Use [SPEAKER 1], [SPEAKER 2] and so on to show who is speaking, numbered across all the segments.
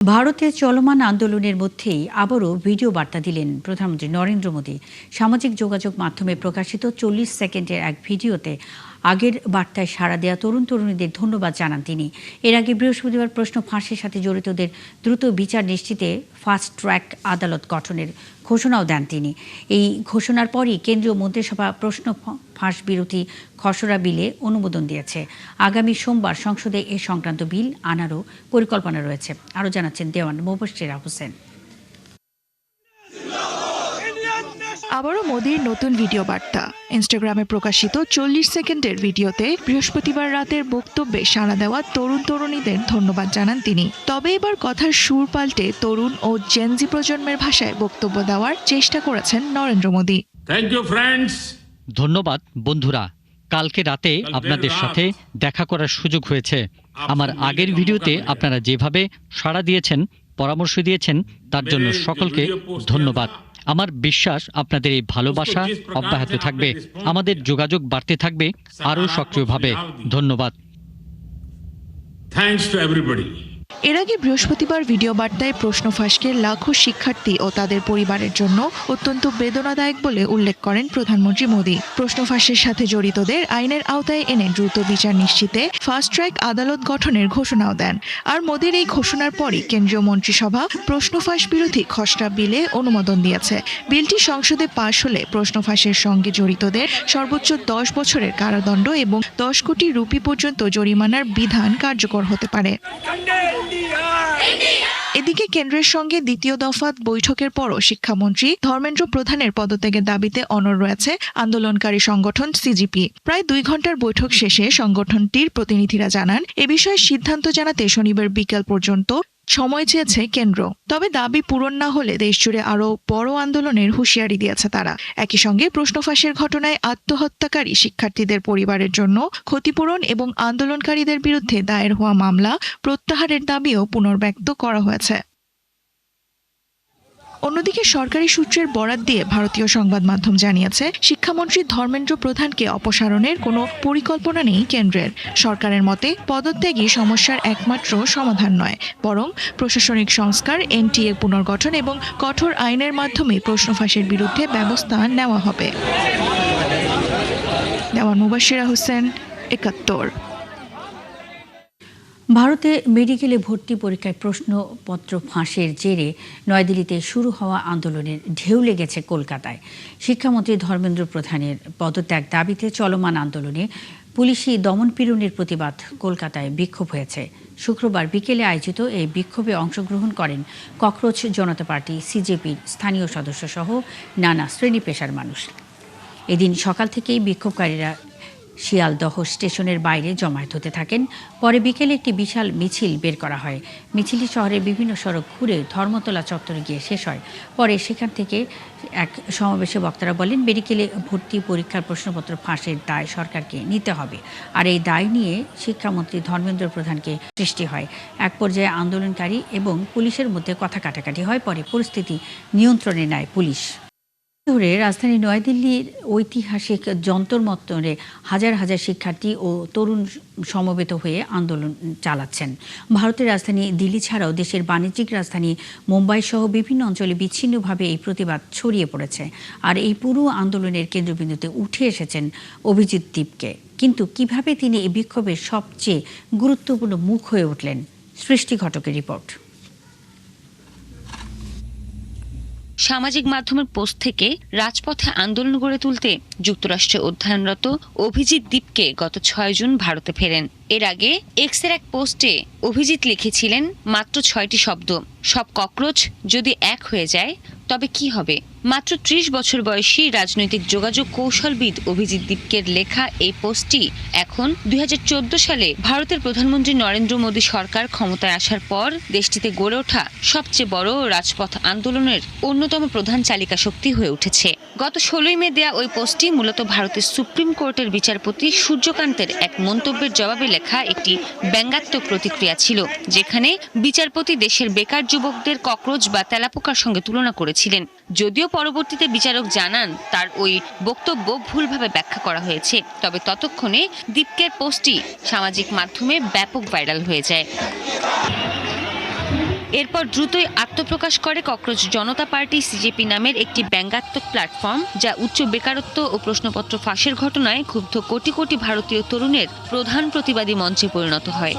[SPEAKER 1] ভারতে চলমান আন্দোলনের মধ্যেই আবারও ভিডিও বার্তা দিলেন প্রধানমন্ত্রী নরেন্দ্র মোদী। সামাজিক যোগাযোগ মাধ্যমে প্রকাশিত 40 সেকেন্ডের এক ভিডিওতে আগের বার্তায় সাড়া দেওয়া তরুণ তরুণীদের ধন্যবাদ জানান তিনি। এর আগে বৃহস্পতিবার প্রশ্ন ফাঁসের সাথে জড়িতদের দ্রুত বিচার নিশ্চিতে ফাস্ট ট্র্যাক আদালত গঠনের ঘোষণাও দেন তিনি। এই ঘোষণার পরই কেন্দ্রীয় মন্ত্রিসভা প্রশ্ন ফাঁস বিরোধী খসড়া বিলে অনুমোদন দিয়েছে। আগামী সোমবার সংসদে এ সংক্রান্ত বিল আনারও পরিকল্পনা রয়েছে। আরও জানাচ্ছেন দেওয়ান মুবাশশিরা হোসেন।
[SPEAKER 2] আবারও মোদির নতুন ভিডিও বার্তা। ইনস্টাগ্রামে প্রকাশিত 40 সেকেন্ডের ভিডিওতে বৃহস্পতিবার রাতের বক্তব্যে সাড়া দেওয়া তরুণ তরুণীদের ধন্যবাদ জানান তিনি। তবে এবার কথার সুর পাল্টে তরুণ ও জেনজি প্রজন্মের ভাষায় বক্তব্য দেওয়ার চেষ্টা করেছেন Narendra Modi.
[SPEAKER 3] Thank you friends.
[SPEAKER 4] ধন্যবাদ বন্ধুরা, কালকে রাতে আপনাদের সাথে দেখা করার সুযোগ হয়েছে। আমার আগের ভিডিওতে আপনারা যেভাবে সাড়া দিয়েছেন, পরামর্শ দিয়েছেন, তার জন্য সকলকে ধন্যবাদ। আমার বিশ্বাস আপনাদের এই ভালোবাসা অব্যাহত থাকবে, আমাদের যোগাযোগ বাড়তে থাকবে আরও সক্রিয়ভাবে। ধন্যবাদ।
[SPEAKER 3] Thanks to everybody.
[SPEAKER 2] এর আগে বৃহস্পতিবার ভিডিও বার্তায় প্রশ্ন ফাঁসকে লাখো শিক্ষার্থী ও তাদের পরিবারের জন্য অত্যন্ত বেদনাদায়ক বলে উল্লেখ করেন প্রধানমন্ত্রী মোদী। প্রশ্ন ফাঁসের সাথে জড়িতদের আইনের আওতায় এনে দ্রুত বিচার নিশ্চিতে ফাস্ট ট্র্যাক আদালত গঠনের ঘোষণাও দেন। আর মোদীর এই ঘোষণার পরই কেন্দ্রীয় মন্ত্রিসভা প্রশ্ন ফাঁস বিরোধী খসড়া বিলে অনুমোদন দিয়েছে। বিলটি সংসদে পাশ হলে প্রশ্ন ফাঁসের সঙ্গে জড়িতদের সর্বোচ্চ 10 বছরের কারাদণ্ড এবং 10 কোটি রুপি পর্যন্ত জরিমানার বিধান কার্যকর হতে পারে। এদিকে কেন্দ্রের সঙ্গে দ্বিতীয় দফা বৈঠকের পরও শিক্ষামন্ত্রী ধর্মেন্দ্র প্রধানের পদত্যাগের দাবিতে অনড় রয়েছে আন্দোলনকারী সংগঠন সিজিপি। প্রায় 2 ঘন্টার বৈঠক শেষে সংগঠনটির প্রতিনিধিরা জানান, এ বিষয়ে সিদ্ধান্ত জানাতে শনিবার বিকেল পর্যন্ত সময় চেয়েছে কেন্দ্র। তবে দাবি পূরণ না হলে দেশজুড়ে আরও বড় আন্দোলনের হুঁশিয়ারি দিয়েছে তারা। একই সঙ্গে প্রশ্ন ফাঁসের ঘটনায় আত্মহত্যাকারী শিক্ষার্থীদের পরিবারের জন্য ক্ষতিপূরণ এবং আন্দোলনকারীদের বিরুদ্ধে দায়ের হওয়া মামলা প্রত্যাহারের দাবিও পুনর্ব্যক্ত করা হয়েছে। অন্যদিকে সরকারি সূত্রের বরাত দিয়ে ভারতীয় সংবাদ মাধ্যম জানিয়েছে, শিক্ষামন্ত্রী ধর্মেন্দ্র প্রধানকে অপসারণের কোনো পরিকল্পনা নেই কেন্দ্রের। সরকারের মতে পদত্যাগই সমস্যার একমাত্র সমাধান নয়, বরং প্রশাসনিক সংস্কার, এনটিএ পুনর্গঠন এবং কঠোর আইনের মাধ্যমে প্রশ্ন ফাঁসের বিরুদ্ধে ব্যবস্থা নেওয়া হবে। দেওয়ান মুবাশশিরা হোসেন, ৭১।
[SPEAKER 1] ভারতে মেডিকেলে ভর্তি পরীক্ষায় প্রশ্নপত্র ফাঁসের জেরে নয়াদিল্লিতে শুরু হওয়া আন্দোলনের ঢেউ লেগেছে কলকাতায়। শিক্ষামন্ত্রী ধর্মেন্দ্র প্রধানের পদত্যাগ দাবিতে চলমান আন্দোলনে পুলিশি দমনপীড়নের প্রতিবাদ কলকাতায় বিক্ষোভ হয়েছে। শুক্রবার বিকেলে আয়োজিত এই বিক্ষোভে অংশগ্রহণ করেন ককরোচ জনতা পার্টি, সিজেপির স্থানীয় সদস্য সহ নানা শ্রেণী পেশার মানুষ। এদিন সকাল থেকেই বিক্ষোভকারীরা শিয়ালদহ স্টেশনের বাইরে জমায়েত হতে থাকেন। পরে বিকেলে একটি বিশাল মিছিল বের করা হয়। মিছিলটি শহরের বিভিন্ন সড়ক ঘুরে ধর্মতলা চত্বরে গিয়ে শেষ হয়। পরে সেখান থেকে এক সমাবেশে বক্তারা বলেন, মেডিকেলে ভর্তি পরীক্ষার প্রশ্নপত্র ফাঁসের দায় সরকারকে নিতে হবে। আর এই দায় নিয়ে শিক্ষামন্ত্রী ধর্মেন্দ্র প্রধানকে সৃষ্টি হয়। এক পর্যায়ে আন্দোলনকারী এবং পুলিশের মধ্যে কথা কাটাকাটি হয়। পরে পরিস্থিতি নিয়ন্ত্রণে নেয় পুলিশ। ধরে রাজধানী নয়াদিল্লির ঐতিহাসিক যন্তর মন্তরে হাজার হাজার শিক্ষার্থী ও তরুণ সমবেত হয়ে আন্দোলন চালাচ্ছেন। ভারতের রাজধানী দিল্লি ছাড়াও দেশের বাণিজ্যিক রাজধানী মুম্বাই সহ বিভিন্ন অঞ্চলে বিচ্ছিন্নভাবে এই প্রতিবাদ ছড়িয়ে পড়েছে। আর এই পুরো আন্দোলনের কেন্দ্রবিন্দুতে উঠে এসেছেন অভিজিৎ দীপকে। কিন্তু কিভাবে তিনি এই বিক্ষোভের সবচেয়ে গুরুত্বপূর্ণ মুখ হয়ে উঠলেন? সৃষ্টি ঘটকের রিপোর্ট।
[SPEAKER 5] সামাজিক মাধ্যমের পোস্ট থেকে রাজপথে আন্দোলন গড়ে তুলতে যুক্তরাষ্ট্রে অধ্যয়নরত অভিজিৎ দীপকে গত 6 জুন ভারতে ফেরেন। এর আগে এক্সের এক পোস্টে অভিজিৎ লিখেছিলেন, মাত্র 6টি শব্দ, সব ককরোচ যদি এক হয়ে যায় তবে কি হবে? মাত্র 30 বছর বয়সী রাজনৈতিক যোগাযোগ কৌশলবিদ অভিজিৎ দীপকের লেখা এই পোস্টটি এখন 2014 সালে ভারতের প্রধানমন্ত্রী নরেন্দ্র মোদী সরকার ক্ষমতায় আসার পর দেশটিতে গড়ে ওঠা সবচেয়ে বড় রাজপথ আন্দোলনের অন্যতম প্রধান চালিকা শক্তি হয়ে উঠেছে। গত 16 মে দেয়া ওই পোস্টটি মূলত ভারতের সুপ্রিম কোর্টের বিচারপতি সূর্যকান্তের এক মন্তব্যের জবাবে লেখা একটি ব্যঙ্গাত্মক প্রতিক্রিয়া ছিল, যেখানে বিচারপতি দেশের বেকার যুবকদের ককরোচ বা তেলাপোকার সঙ্গে তুলনা করেছিলেন। যদিও পরবর্তীতে বিচারক জানান তার ওই বক্তব্য ভুলভাবে ব্যাখ্যা করা হয়েছে, তবে ততক্ষণে দীপকের পোস্টটি সামাজিক মাধ্যমে ব্যাপক ভাইরাল হয়ে যায়। এরপর দ্রুতই আত্মপ্রকাশ করে ককরোচ জনতা পার্টি সিজেপি নামের একটি ব্যঙ্গাত্মক প্ল্যাটফর্ম, যা উচ্চ বেকারত্ব ও প্রশ্নপত্র ফাঁসের ঘটনায় ক্ষুব্ধ কোটি কোটি ভারতীয় তরুণের প্রধান প্রতিবাদী মঞ্চে পরিণত হয়।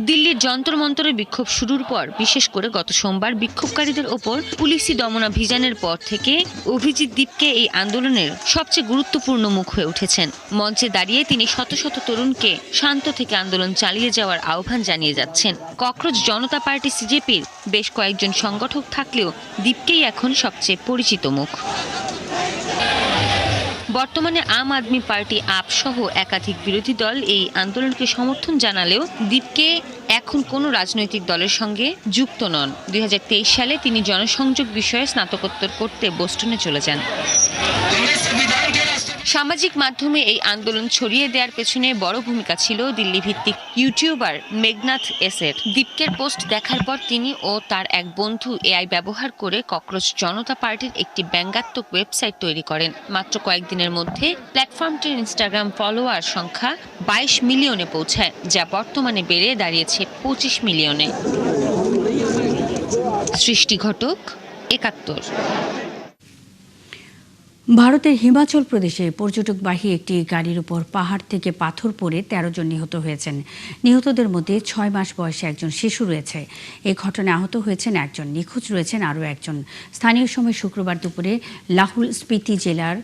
[SPEAKER 5] দিল্লির যন্তর মন্তরে বিক্ষোভ শুরুর পর, বিশেষ করে গত সোমবার বিক্ষোভকারীদের ওপর পুলিশি দমনাভিযানের পর থেকে অভিজিৎ দীপকে এই আন্দোলনের সবচেয়ে গুরুত্বপূর্ণ মুখ হয়ে উঠেছেন। মঞ্চে দাঁড়িয়ে তিনি শত শত তরুণকে শান্ত থেকে আন্দোলন চালিয়ে যাওয়ার আহ্বান জানিয়ে যাচ্ছেন। ককরোচ জনতা পার্টি সিজেপির বেশ কয়েকজন সংগঠক থাকলেও দীপকেই এখন সবচেয়ে পরিচিত মুখ। বর্তমানে আম আদমি পার্টি আপ সহ একাধিক বিরোধী দল এই আন্দোলনকে সমর্থন জানালেও দীপকে এখন কোনো রাজনৈতিক দলের সঙ্গে যুক্ত নন। 2023 সালে তিনি জনসংযোগ বিষয়ে স্নাতকোত্তর করতে বোস্টনে চলে যান। সামাজিক মাধ্যমে এই আন্দোলন ছড়িয়ে দেওয়ার পেছনে বড় ভূমিকা ছিল দিল্লি ভিত্তিক ইউটিউবার মেঘনাথ এসের। দীপকের পোস্ট দেখার পর তিনি ও তার এক বন্ধু এআই ব্যবহার করে ককরোচ জনতা পার্টির একটি ব্যঙ্গাত্মক ওয়েবসাইট তৈরি করেন। মাত্র কয়েকদিনের মধ্যে প্ল্যাটফর্মটির ইনস্টাগ্রাম ফলোয়ার সংখ্যা 22 মিলিয়নে পৌঁছায়, যা বর্তমানে বেড়ে দাঁড়িয়েছে 25 মিলিয়নে। সৃষ্টি ঘটক, 71।
[SPEAKER 1] ভারতের হিমাচল প্রদেশে পর্যটকবাহী একটি গাড়ির উপর পাহাড় থেকে পাথর পড়ে 13 জন নিহত হয়েছেন। নিহতদের মধ্যে 6 মাস বয়সী একজন শিশু রয়েছে। এই ঘটনায় আহত হয়েছেন একজন, নিখোঁজ রয়েছেন আরও একজন। স্থানীয় সময় শুক্রবার দুপুরে লাহুল স্পিতি জেলার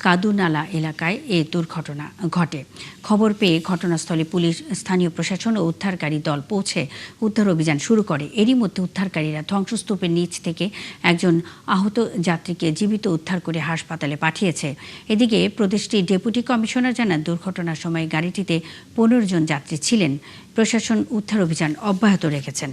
[SPEAKER 1] কাদুনালা এলাকায় এই দুর্ঘটনা ঘটে। খবর পেয়ে ঘটনাস্থলে পুলিশ, স্থানীয় প্রশাসন ও উদ্ধারকারী দল পৌঁছে উদ্ধার অভিযান শুরু করে। এরই মধ্যে উদ্ধারকারীরা ধ্বংসস্তূপের নিচ থেকে একজন আহত যাত্রীকে জীবিত উদ্ধার করে হাসপাতালে পাঠিয়েছে। এদিকে প্রদেশটির ডেপুটি কমিশনার জানান, দুর্ঘটনার সময় গাড়িটিতে 15 জন যাত্রী ছিলেন। প্রশাসন উদ্ধার অভিযান অব্যাহত রেখেছেন।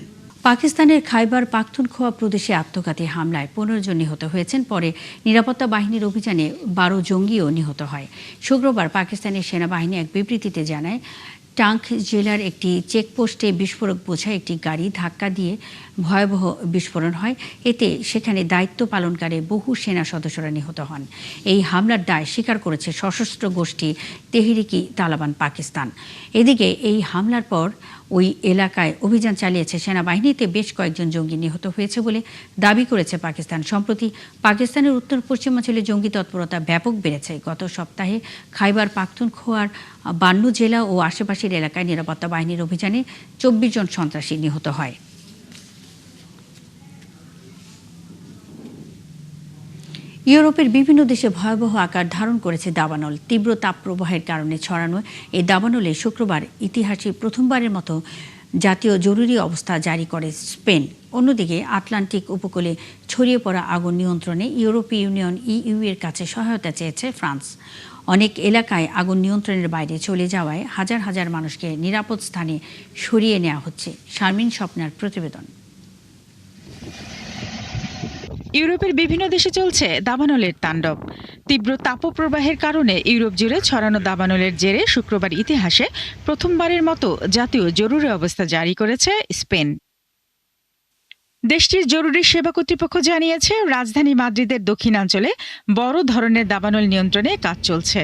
[SPEAKER 1] পাকিস্তানের খাইবার পাখতুনখোয়া প্রদেশে আত্মঘাতী হামলায় 15 জন নিহত হয়েছেন। পরে নিরাপত্তা বাহিনীর অভিযানে 12 জঙ্গিও নিহত হয়। শুক্রবার পাকিস্তানের সেনাবাহিনী এক বিবৃতিতে জানায়, টাঙ্ক জেলার একটি চেকপোস্টে বিস্ফোরক বোঝা একটি গাড়ি ধাক্কা দিয়ে ভয়াবহ বিস্ফোরণ হয়। এতে সেখানে দায়িত্ব পালনকারী বহু সেনা সদস্যরা নিহত হন। এই হামলার দায় স্বীকার করেছে সশস্ত্র গোষ্ঠী তেহরিকি তালেবান পাকিস্তান। এদিকে এই হামলার পর ওই এলাকায় অভিযান চালিয়েছে সেনাবাহিনীতে বেশ কয়েকজন জঙ্গি নিহত হয়েছে বলে দাবি করেছে পাকিস্তান। সম্প্রতি পাকিস্তানের উত্তর পশ্চিমাঞ্চলে জঙ্গি তৎপরতা ব্যাপক বেড়েছে। গত সপ্তাহে খাইবার পাখতুনখোয়ার 52 জেলা ও আশেপাশের এলাকায় নিরাপত্তা বাহিনীর অভিযানে 24 জন সন্ত্রাসী নিহত হয়। ইউরোপের বিভিন্ন দেশে ভয়াবহ আকার ধারণ করেছে দাবানল। তীব্র তাপপ্রবাহের কারণে ছড়ানো এই দাবানলে শুক্রবার ইতিহাসে প্রথমবারের মতো জাতীয় জরুরি অবস্থা জারি করে স্পেন। অন্যদিকে আটলান্টিক উপকূলে ছড়িয়ে পড়া আগুন নিয়ন্ত্রণে ইউরোপীয় ইউনিয়ন ইইউ এর কাছে সহায়তা চেয়েছে ফ্রান্স। অনেক এলাকায় আগুন নিয়ন্ত্রণের বাইরে চলে যাওয়ায় হাজার হাজার মানুষকে নিরাপদ স্থানে সরিয়ে নেওয়া হচ্ছে। শারমিন স্বপ্নার প্রতিবেদন।
[SPEAKER 3] ইউরোপের বিভিন্ন দেশে চলছে দাবানলের তাণ্ডব। তীব্র তাপপ্রবাহের কারণে ইউরোপ জুড়ে ছড়ানো দাবানলের জেরে শুক্রবার ইতিহাসে প্রথমবারের মতো জাতীয় জরুরি অবস্থা জারি করেছে স্পেন। দেশটির জরুরি সেবা কর্তৃপক্ষ জানিয়েছে, রাজধানী মাদ্রিদের দক্ষিণাঞ্চলে বড় ধরনের দাবানল নিয়ন্ত্রণে কাজ চলছে।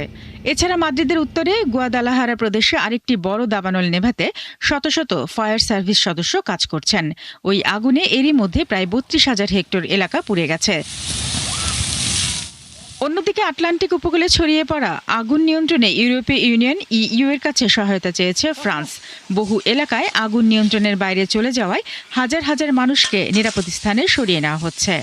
[SPEAKER 3] এছাড়া মাদ্রিদের উত্তরে গুয়াদালাহারা প্রদেশে আরেকটি বড় দাবানল নেভাতে শত শত ফায়ার সার্ভিস সদস্য কাজ করছেন। ওই আগুনে এরই মধ্যে প্রায় 32,000 হেক্টর এলাকা পুড়ে গেছে। অন্যদিকে আটলান্টিক উপকূলে ছড়িয়ে পড়া আগুন নিয়ন্ত্রণে ইউরোপীয় ইউনিয়ন ইইউ এর কাছে সহায়তা চেয়েছে ফ্রান্স। বহু এলাকায় আগুন নিয়ন্ত্রণের বাইরে চলে যাওয়ায় হাজার হাজার মানুষকে নিরাপদ স্থানে সরিয়ে নেওয়া হচ্ছে।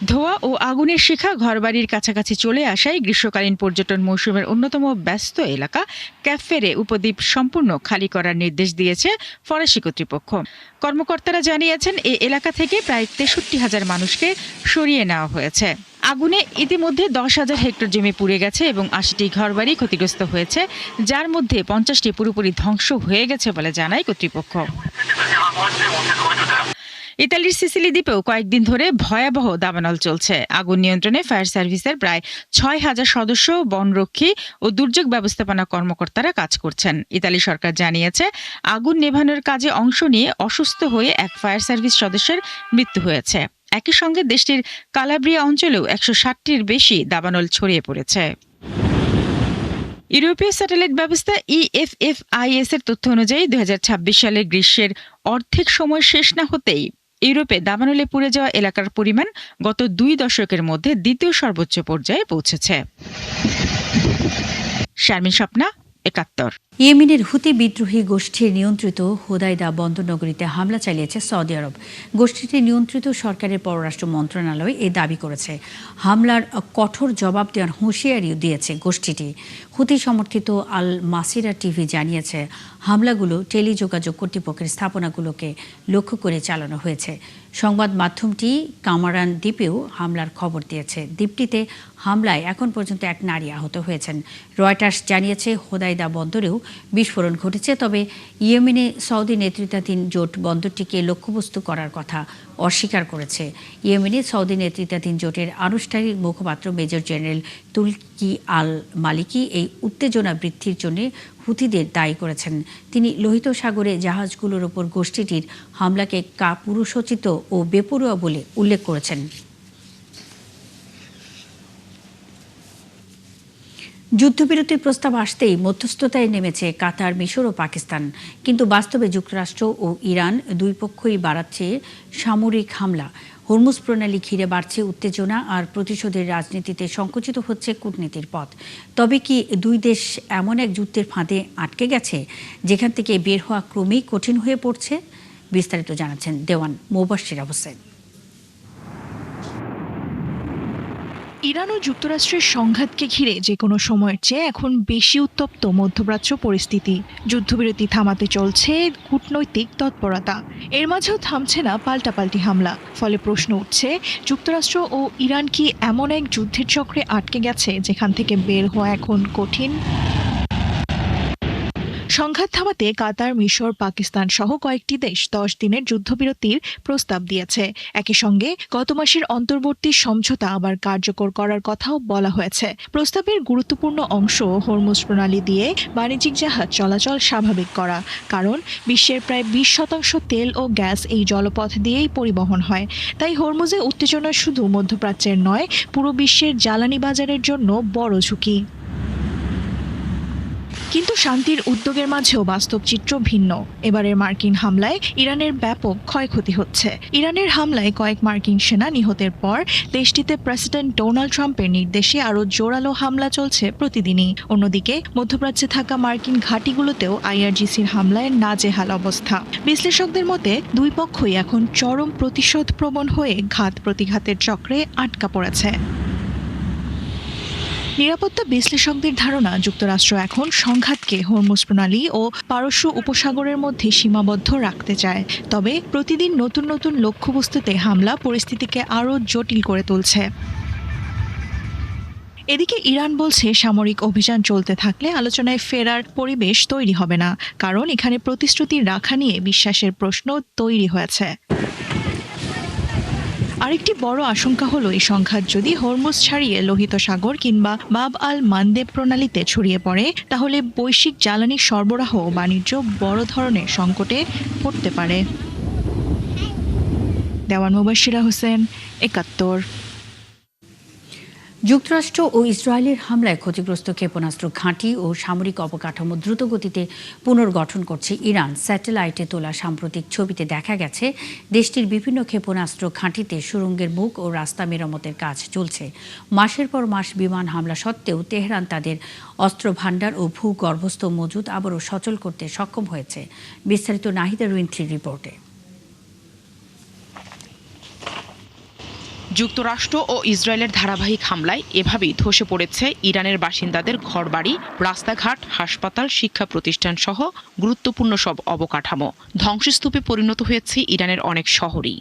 [SPEAKER 3] ধোঁয়া ও আগুনের শিখা ঘরবাড়ির কাছাকাছি চলে আসায় গ্রীষ্মকালীন পর্যটন মৌসুমের অন্যতম ব্যস্ত এলাকা ক্যাফেরে উপদ্বীপ সম্পূর্ণ খালি করার নির্দেশ দিয়েছে ফরাসি কর্তৃপক্ষ। কর্মকর্তারা জানিয়েছেন, এই এলাকা থেকে প্রায় 63,000 মানুষকে সরিয়ে নেওয়া হয়েছে। আগুনে ইতিমধ্যে 10,000 হেক্টর জমি পুড়ে গেছে এবং 80টি ঘরবাড়ি ক্ষতিগ্রস্ত হয়েছে, যার মধ্যে 50টি পুরোপুরি ধ্বংস হয়ে গেছে বলে জানায় কর্তৃপক্ষ। ইতালির সিসিলি দ্বীপেও কয়েকদিন ধরে ভয়াবহ দাবানল চলছে। আগুন নিয়ন্ত্রণে ফায়ার সার্ভিসের প্রায় 6,000 সদস্য, বনরক্ষী ও দুর্যোগ ব্যবস্থাপনা কর্মকর্তারা কাজ করছেন। ইতালি সরকার জানিয়েছে, আগুন নেভানোর কাজে অংশ নিয়ে অসুস্থ হয়ে এক ফায়ার সার্ভিস সদস্যের মৃত্যু হয়েছে। একই সঙ্গে দেশটির কালাব্রিয়া অঞ্চলেও 160টির বেশি দাবানল ছড়িয়ে পড়েছে। ইউরোপীয় স্যাটেলাইট ব্যবস্থা EFFIS এর তথ্য অনুযায়ী 2026 সালের গ্রীষ্মের অর্ধেক সময় শেষ না হতেই ইউরোপে দাবানলে পুড়ে যাওয়া এলাকার পরিমাণ গত 2 দশকের মধ্যে দ্বিতীয় সর্বোচ্চ পর্যায়ে পৌঁছেছে। শারমিন স্বপ্না, 71।
[SPEAKER 1] ইয়েমেনের হুতি বিদ্রোহী গোষ্ঠীর নিয়ন্ত্রিত হোদাইদা বন্দরনগরীতে হামলা চালিয়েছে সৌদি আরব। গোষ্ঠীটি নিয়ন্ত্রিত সরকারের পররাষ্ট্র মন্ত্রণালয় এ দাবি করেছে। হামলার কঠোর জবাব দেওয়ার হুঁশিয়ারিও দিয়েছে গোষ্ঠীটি। হুতি সমর্থিত আল মাসিরা টিভি জানিয়েছে, হামলাগুলো টেলিযোগাযোগ কর্তৃপক্ষের স্থাপনাগুলোকে লক্ষ্য করে চালানো হয়েছে। সংবাদ মাধ্যমটি কামারান দ্বীপেও হামলার খবর দিয়েছে। দ্বীপটিতে হামলায় এখন পর্যন্ত এক নারী আহত হয়েছেন। রয়টার্স জানিয়েছে, হোদাইদা বন্দরেও বিস্ফোরণ ঘটেছে। তবে ইয়েমেনে সৌদি নেতৃত্বাধীন জোট বন্দরটিকে লক্ষ্যবস্তু করার কথা অস্বীকার করেছে। ইয়েমেনে সৌদি নেতৃত্বাধীন জোটের আনুষ্ঠানিক মুখপাত্র মেজর জেনারেল তুলকি আল মালিকি এই উত্তেজনা বৃদ্ধির জন্য হুথিদের দায়ী করেছেন। তিনি লোহিত সাগরে জাহাজগুলোর ওপর গোষ্ঠীটির হামলাকে কাপুরুষোচিত ও বেপরোয়া বলে উল্লেখ করেছেন। যুদ্ধবিরতির প্রস্তাব আসতেই মধ্যস্থতায় নেমেছে কাতার, মিশর ও পাকিস্তান। কিন্তু বাস্তবে যুক্তরাষ্ট্র ও ইরান দুই পক্ষই বাড়াচ্ছে সামরিক হামলা। হরমুজ প্রণালী ঘিরে বাড়ছে উত্তেজনা, আর প্রতিশোধের রাজনীতিতে সংকুচিত হচ্ছে কূটনীতির পথ। তবে কি দুই দেশ এমন এক যুদ্ধের ফাঁদে আটকে গেছে যেখান থেকে বের হওয়া ক্রমেই কঠিন হয়ে পড়ছে? বিস্তারিত জানাচ্ছেন দেওয়ান মোবাশ্বিরা হোসেন।
[SPEAKER 2] ইরান ও যুক্তরাষ্ট্রের সংঘাতকে ঘিরে যে কোনো সময়ের চেয়ে এখন বেশি উত্তপ্ত মধ্যপ্রাচ্য পরিস্থিতি। যুদ্ধবিরতি থামাতে চলছে কূটনৈতিক তৎপরতা, এর মাঝেও থামছে না পাল্টাপাল্টি হামলা। ফলে প্রশ্ন উঠছে, যুক্তরাষ্ট্র ও ইরান কি এমন এক যুদ্ধের চক্রে আটকে গেছে যেখান থেকে বের হওয়া এখন কঠিন? সংঘাত থামাতে কাতার, মিশর, পাকিস্তান সহ কয়েকটি দেশ 10 দিনের যুদ্ধবিরতির প্রস্তাব দিয়েছে। একই সঙ্গে গত মাসের অন্তর্বর্তী সমঝোতা আবার কার্যকর করার কথাও বলা হয়েছে। প্রস্তাবের গুরুত্বপূর্ণ অংশ হরমুজ প্রণালী দিয়ে বাণিজ্যিক জাহাজ চলাচল স্বাভাবিক করা, কারণ বিশ্বের প্রায় 20% তেল ও গ্যাস এই জলপথ দিয়েই পরিবহন হয়। তাই হরমুজে উত্তেজনা শুধু মধ্যপ্রাচ্যের নয়, পুরো বিশ্বের জ্বালানি বাজারের জন্য বড় ঝুঁকি। কিন্তু শান্তির উদ্যোগের মাঝেও বাস্তব চিত্র ভিন্ন। এবারের মার্কিন হামলায় ইরানের ব্যাপক ক্ষয়ক্ষতি হচ্ছে। ইরানের হামলায় কয়েক মার্কিন সেনা নিহতের পর দেশটিতে প্রেসিডেন্ট ডোনাল্ড ট্রাম্পের নির্দেশে আরও জোরালো হামলা চলছে প্রতিদিনই। অন্যদিকে মধ্যপ্রাচ্যে থাকা মার্কিন ঘাঁটিগুলোতেও IRGCর হামলায় নাজেহাল অবস্থা। বিশ্লেষকদের মতে দুই পক্ষই এখন চরম প্রতিশোধ প্রবণ হয়ে ঘাত প্রতিঘাতের চক্রে আটকা পড়েছে। নিরাপত্তা বিশ্লেষকদের ধারণা, যুক্তরাষ্ট্র এখন সংঘাতকে হরমুজ প্রণালী ও পারস্য উপসাগরের মধ্যে সীমাবদ্ধ রাখতে চায়। তবে প্রতিদিন নতুন নতুন লক্ষ্যবস্তুতে হামলা পরিস্থিতিকে আরও জটিল করে তুলছে। এদিকে ইরান বলছে, সামরিক অভিযান চলতে থাকলে আলোচনায় ফেরার পরিবেশ তৈরি হবে না, কারণ এখানে প্রতিশ্রুতি রাখা নিয়ে বিশ্বাসের প্রশ্ন তৈরি হয়েছে। আরেকটি বড় আশঙ্কা হলো, এই সংঘাত যদি হরমুজ ছাড়িয়ে লোহিত সাগর কিংবা বাব আল মানদেব প্রণালীতে ছড়িয়ে পড়ে, তাহলে বৈশ্বিক জ্বালানি সরবরাহ ও বাণিজ্য বড় ধরনের সংকটে পড়তে পারে। দেওয়ান মুবাশিরা হোসেন, 71।
[SPEAKER 1] যুক্তরাষ্ট্র ও ইসরায়েলের হামলায় ক্ষতিগ্রস্ত ক্ষেপণাস্ত্র ঘাঁটি ও সামরিক অবকাঠামো দ্রুতগতিতে পুনর্গঠন করছে ইরান। স্যাটেলাইটে তোলা সাম্প্রতিক ছবিতে দেখা গেছে, দেশটির বিভিন্ন ক্ষেপণাস্ত্র ঘাঁটিতে সুড়ঙ্গের মুখ ও রাস্তা মেরামতের কাজ চলছে। মাসের পর মাস বিমান হামলা সত্ত্বেও তেহরান তাদের অস্ত্র ভাণ্ডার ও ভূগর্ভস্থ মজুদ আবারও সচল করতে সক্ষম হয়েছে। বিস্তারিত নাহিদা রুইন্থ্রির রিপোর্টে।
[SPEAKER 6] যুক্তরাষ্ট্র ও ইসরায়েলের ধারাবাহিক হামলায় এভাবেই ধসে পড়েছে ইরানের বাসিন্দাদের ঘরবাড়ি, রাস্তাঘাট, হাসপাতাল, শিক্ষা প্রতিষ্ঠান সহ গুরুত্বপূর্ণ সব অবকাঠামো। ধ্বংসস্তূপে পরিণত হয়েছে ইরানের অনেক শহরই।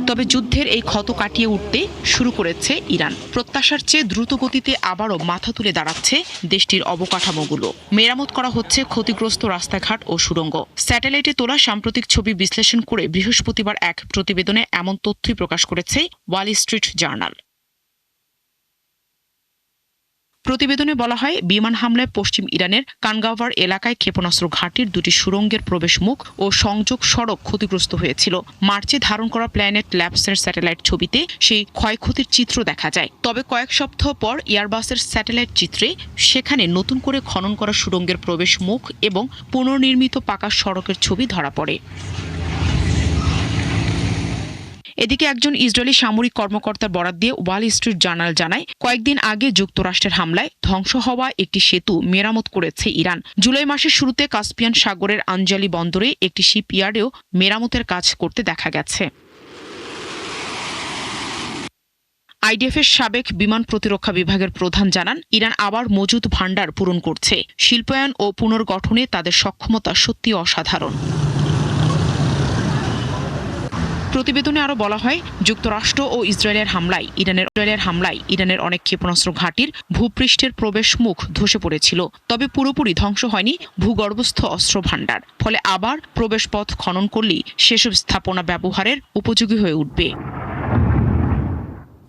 [SPEAKER 6] তবে যুদ্ধের এই ক্ষত কাটিয়ে উঠতে শুরু করেছে ইরান। প্রত্যাশার চেয়ে দ্রুত গতিতে আবারও মাথা তুলে দাঁড়াচ্ছে দেশটির অবকাঠামোগুলো। মেরামত করা হচ্ছে ক্ষতিগ্রস্ত রাস্তাঘাট ও সুড়ঙ্গ। স্যাটেলাইটে তোলা সাম্প্রতিক ছবি বিশ্লেষণ করে বৃহস্পতিবার এক প্রতিবেদনে এমন তথ্যই প্রকাশ করেছে ওয়াল স্ট্রিট জার্নাল। প্রতিবেদনে বলা হয়, বিমান হামলায় পশ্চিম ইরানের কানগাভার এলাকায় ক্ষেপণাস্ত্র ঘাঁটির দুটি সুড়ঙ্গের প্রবেশ মুখ ও সংযোগ সড়ক ক্ষতিগ্রস্ত হয়েছিল। মার্চে ধারণ করা প্ল্যানেট ল্যাবসের স্যাটেলাইট ছবিতে সেই ক্ষয়ক্ষতির চিত্র দেখা যায়। তবে কয়েক সপ্তাহ পর এয়ারবাসের স্যাটেলাইট চিত্রে সেখানে নতুন করে খনন করা সুড়ঙ্গের প্রবেশ মুখ এবং পুনর্নির্মিত পাকা সড়কের ছবি ধরা পড়ে। এদিকে একজন ইসরায়েলি সামরিক কর্মকর্তার বরাত দিয়ে ওয়াল স্ট্রিট জার্নাল জানায়, কয়েকদিন আগে যুক্তরাষ্ট্রের হামলায় ধ্বংস হওয়া একটি সেতু মেরামত করেছে ইরান। জুলাই মাসের শুরুতে কাস্পিয়ান সাগরের আঞ্জালি বন্দরে একটি শিপইয়ার্ডেও মেরামতের কাজ করতে দেখা গেছে। আইডিএফের সাবেক বিমান প্রতিরক্ষা বিভাগের প্রধান জানান, ইরান আবার মজুদ ভাণ্ডার পূরণ করছে। শিল্পায়ন ও পুনর্গঠনে তাদের সক্ষমতা সত্যি অসাধারণ। প্রতিবেদনে আরও বলা হয়, যুক্তরাষ্ট্র ও ইসরায়েলের হামলায় ইরানের অনেক ক্ষেপণাস্ত্র ঘাঁটির ভূপৃষ্ঠের প্রবেশ মুখ ধসে পড়েছিল। তবে পুরোপুরি ধ্বংস হয়নি ভূগর্ভস্থ অস্ত্র ভাণ্ডার। ফলে আবার প্রবেশপথ খনন করলেই সেসব স্থাপনা ব্যবহারের উপযোগী হয়ে উঠবে।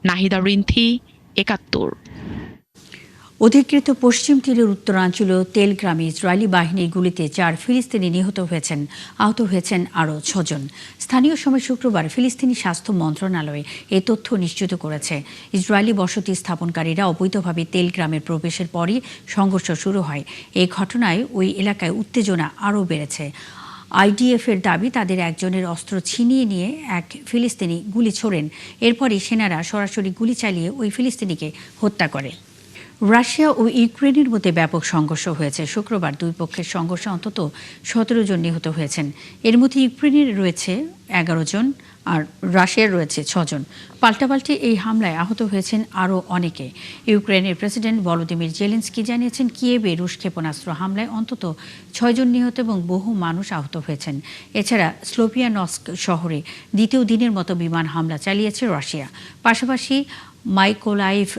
[SPEAKER 6] নাহিদা রিন্থি, ৭১।
[SPEAKER 1] অধিকৃত পশ্চিম তীরের উত্তরাঞ্চল তেলগ্রামে ইসরায়েলি বাহিনীর গুলিতে 4 ফিলিস্তিনি আহত হয়েছেন আরও 6 জন। স্থানীয় সময় শুক্রবার ফিলিস্তিনি স্বাস্থ্য মন্ত্রণালয় এ তথ্য নিশ্চিত করেছে। ইসরায়েলি বসতি স্থাপনকারীরা অবৈধভাবে তেলগ্রামের প্রবেশের পরই সংঘর্ষ শুরু হয়। এই ঘটনায় ওই এলাকায় উত্তেজনা আরও বেড়েছে। আইডিএফের দাবি, তাদের একজনের অস্ত্র ছিনিয়ে নিয়ে এক ফিলিস্তিনি গুলি ছোড়েন। এরপরই সেনারা সরাসরি গুলি চালিয়ে ওই ফিলিস্তিনিকে হত্যা করে। রাশিয়া ও ইউক্রেনের মধ্যে ব্যাপক সংঘর্ষ হয়েছে। শুক্রবার দুই পক্ষের সংঘর্ষে অন্তত 17 জন নিহত হয়েছেন। এর মধ্যে ইউক্রেনের রয়েছে 11 জন আর রাশিয়ার রয়েছে 6 জন। পাল্টাপাল্টি এই হামলায় আহত হয়েছেন আরও অনেকে। ইউক্রেনের প্রেসিডেন্ট ভলোদিমির জেলেনস্কি জানিয়েছেন, কিয়েভে রুশ ক্ষেপণাস্ত্র হামলায় অন্তত 6 জন নিহত এবং বহু মানুষ আহত হয়েছেন। এছাড়া স্লোভিয়ানস্ক শহরে দ্বিতীয় দিনের মতো বিমান হামলা চালিয়েছে রাশিয়া। পাশাপাশি মাইকোলাইভ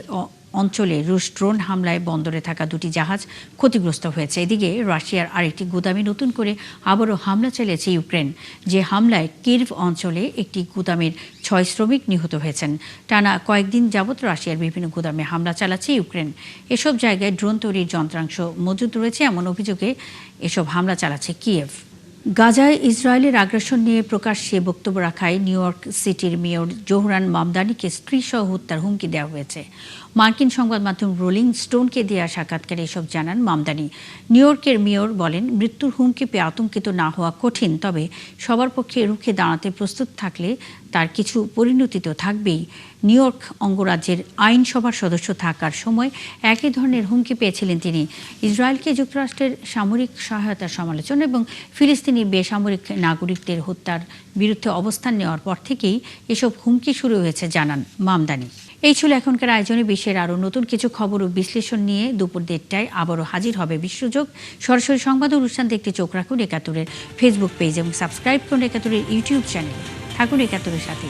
[SPEAKER 1] অঞ্চলে রুশ ড্রোন হামলায় বন্দরে থাকা 2টি জাহাজ ক্ষতিগ্রস্ত হয়েছে। এদিকে রাশিয়ার আরেকটি গুদামে নতুন করে আবারও হামলা চালিয়েছে ইউক্রেন। যে হামলায় কির্ভ অঞ্চলে একটি গুদামের 6 শ্রমিক নিহত হয়েছেন। টানা কয়েকদিন যাবৎ রাশিয়ার বিভিন্ন গুদামে হামলা চালাচ্ছে ইউক্রেন। এসব জায়গায় ড্রোন তৈরির যন্ত্রাংশ মজুদ রয়েছে এমন অভিযোগে এসব হামলা চালাচ্ছে কিয়েভ। গাজায় ইসরায়েলের আগ্রাসন নিয়ে প্রকাশ্যে বক্তব্য রাখায় নিউ ইয়র্ক সিটির মেয়র জোহরান মামদানিকে স্ত্রীসহ হত্যার হুমকি দেওয়া হয়েছে। মার্কিন সংবাদ মাধ্যম রোলিং স্টোনকে দেওয়া সাক্ষাৎকারে এসব জানান মামদানি। নিউ ইয়র্কের মেয়র বলেন, মৃত্যুর হুমকি পেয়ে আতঙ্কিত না হওয়া কঠিন, তবে সবার পক্ষে রুখে দাঁড়াতে প্রস্তুত থাকলে তার কিছু পরিণতি তো থাকবেই। নিউ ইয়র্ক অঙ্গরাজ্যের আইনসভার সদস্য থাকার সময় একই ধরনের হুমকি পেয়েছিলেন তিনি। ইসরায়েলকে যুক্তরাষ্ট্রের সামরিক সহায়তার সমালোচনা এবং ফিলিস্তিনি বেসামরিক নাগরিকদের হত্যার বিরুদ্ধে অবস্থান নেওয়ার পর থেকেই এসব হুমকি শুরু হয়েছে জানান মামদানি। এই ছিল এখনকার আয়োজনে। বিশ্বের আরও নতুন কিছু খবর ও বিশ্লেষণ নিয়ে দুপুর 1টায় আবারও হাজির হবে বিশ্বযোগ। সরাসরি সংবাদ অনুষ্ঠান দেখতে চোখ রাখুন ৭১-এর ফেসবুক পেজ এবং সাবস্ক্রাইব করুন ৭১-এর ইউটিউব চ্যানেল। থাকুন ৭১-এর সাথে।